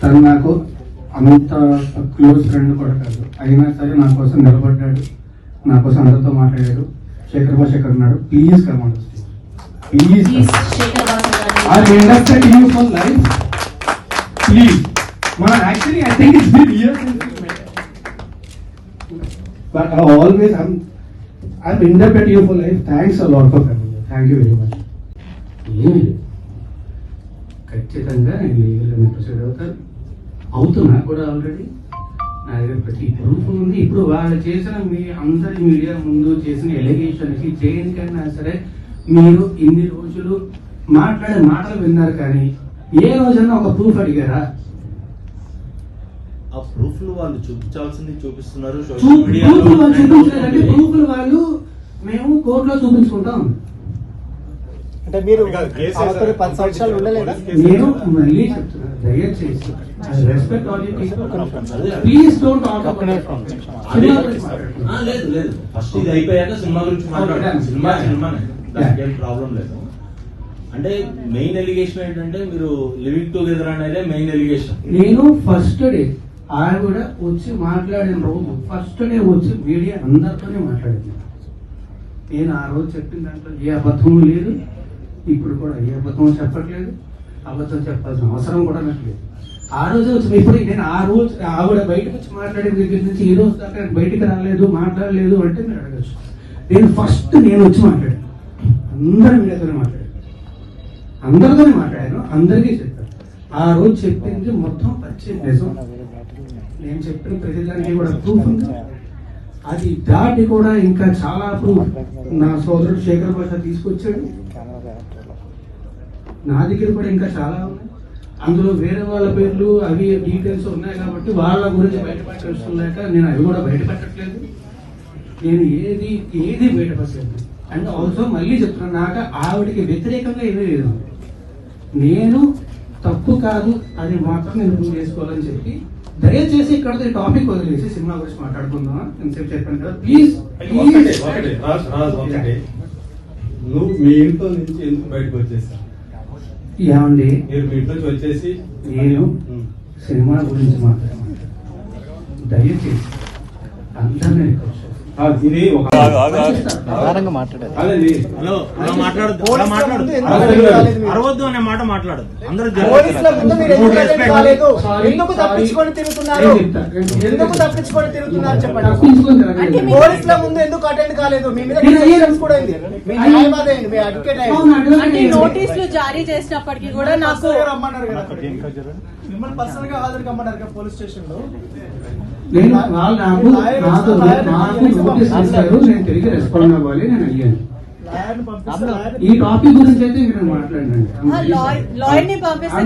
తను నాకు అంత క్లోజ్ ఫ్రెండ్ కూడా కాదు, అయినా సరే నా కోసం నిలబడ్డాడు, నా కోసం అందరితో మాట్లాడాడు. శేఖర్ బాష్ ఎక్కడ ఉన్నాడు? Please command, please. I understand you for life. Please. Actually, I think it's been years since we met. But I'm indebted to you for life. Thanks a lot for coming. Thank you very much. ఖచ్చితంగా నేను లీగల్గా proceed అవుతున్నా కూడా already. నా దగ్గర ప్రతి proof ఉంది. ఇప్పుడు వాళ్ళు చేసిన మీ అందరి మీడియా ముందు చేసిన ఎలిగేషన్కి దేనికైనా సరే మీరు ఇన్ని రోజులు మాట్లాడే మాటలు విన్నారు, కానీ ఏ రోజన్నా ఒక ప్రూఫ్ అడిగారా? ఆ ప్రూఫ్లు వాళ్ళు చూపించాల్సింది చూపిస్తున్నారు. ప్రూఫ్లు వాళ్ళు మేము కోర్టులో చూపించుకుంటాం. అంటే మీరు 10 సంవత్సరాలు ఉండలేదా? నేను మళ్ళీ చెప్తున్నాను, దయచేసి respect all you people, please don't talk about లేదు లేదు ఫస్ట్ ఇది అయిపోయాక సినిమా గురించి మాట్లాడాలి. సినిమానే దానికి ఏం ప్రాబ్లం లేదు. అంటే మెయిన్ ఎలిగేషన్ ఏంటంటే మీరు లివింగ్ టుగెదర్ అనేది మెయిన్ ఎలిగేషన్. నేను ఫస్ట్ డే ఆవిడ వచ్చి మాట్లాడిన రోజు ఫస్ట్ డే వచ్చి మీడియా అందరితోనే మాట్లాడింది. నేను ఆ రోజు చెప్పిన దాంట్లో ఏ అబద్ధం లేదు, ఇప్పుడు కూడా ఏ అబద్ధం చెప్పట్లేదు, అబద్ధం చెప్పాల్సిన అవసరం కూడా నాకు లేదు. ఆ రోజే వచ్చి ఇప్పుడు నేను ఆ రోజు ఆవిడ బయటకు వచ్చి మాట్లాడిన దగ్గర నుంచి ఈ రోజు దాకా బయటకు రాలేదు, మాట్లాడలేదు అంటే మీరు అడగచ్చు. నేను వచ్చి మాట్లాడాను, అందరి మీడియాతోనే మాట్లాడాను, అందరితోనే మాట్లాడాను, అందరికీ చెప్పాను. ఆ రోజు చెప్పింది మొత్తం పచ్చి నిజం. నేను చెప్పిన ప్రతిదానికి కూడా ప్రూఫ్ ఉంది. అది దాటి కూడా ఇంకా చాలా ప్రూఫ్ నా సోదరుడు శేఖర్ బాష తీసుకొచ్చాడు. నా దగ్గర కూడా ఇంకా చాలా ఉన్నాయి. అందులో వేరే వాళ్ళ పేర్లు అవి డీటెయిల్స్ ఉన్నాయి కాబట్టి వాళ్ళ గురించి బయటపెట్టలేక నేను అవి కూడా బయటపెట్టట్లేదు. నేను ఏది బయటపడలేదు. అండ్ ఆల్సో మళ్ళీ చెప్తున్నాను, నాకు ఆవిడికి వ్యతిరేకంగా ఏమీ లేదు. నేను తప్పు కాదు అది మాత్రం నేను ప్రూవ్ చేసుకోవాలని చెప్పి దయచేసి ఇక్కడ టాపిక్ వదిలేసి సినిమా గురించి మాట్లాడుకుందాం అని చెప్పాను కదా. ప్లీజ్ నువ్వు మీ ఇంట్లో నుంచి ఎందుకు బయటకు వచ్చేసా? ఏమండి, మీరు మీ ఇంట్లో వచ్చేసి నేను సినిమా గురించి మాట్లాడమని దయచేసి అందరినీ ఇది ఒక అరవద్దు అనే మాట మాట్లాడదు. అందరూ ఎందుకు తప్పించుకొని తిరుగుతున్నారు చెప్పండి. పోలీసుల ముందు ఎందుకు అటెండ్ కాలేదు? మీ మీద కూడా మీ న్యాయవాది అయింది, మీ అడ్వకేట్ అయింది. నోటీసులు జారీ చేసినప్పటికీ కూడా నాకు రమ్మన్నారు కదా, మిమ్మల్ని పర్సనల్ గా హాజరు కమ్మన్నారు కదా పోలీస్ స్టేషన్ లో. నేను నాకు నోటీస్ ఇస్తారు, నేను తిరిగి రెస్పాండ్ అవ్వాలి, నేను అయ్యాను. ఈ టాపిక్ గురించి అయితే మీరు మాట్లాడండి. లాయర్ ని పంపిస్తే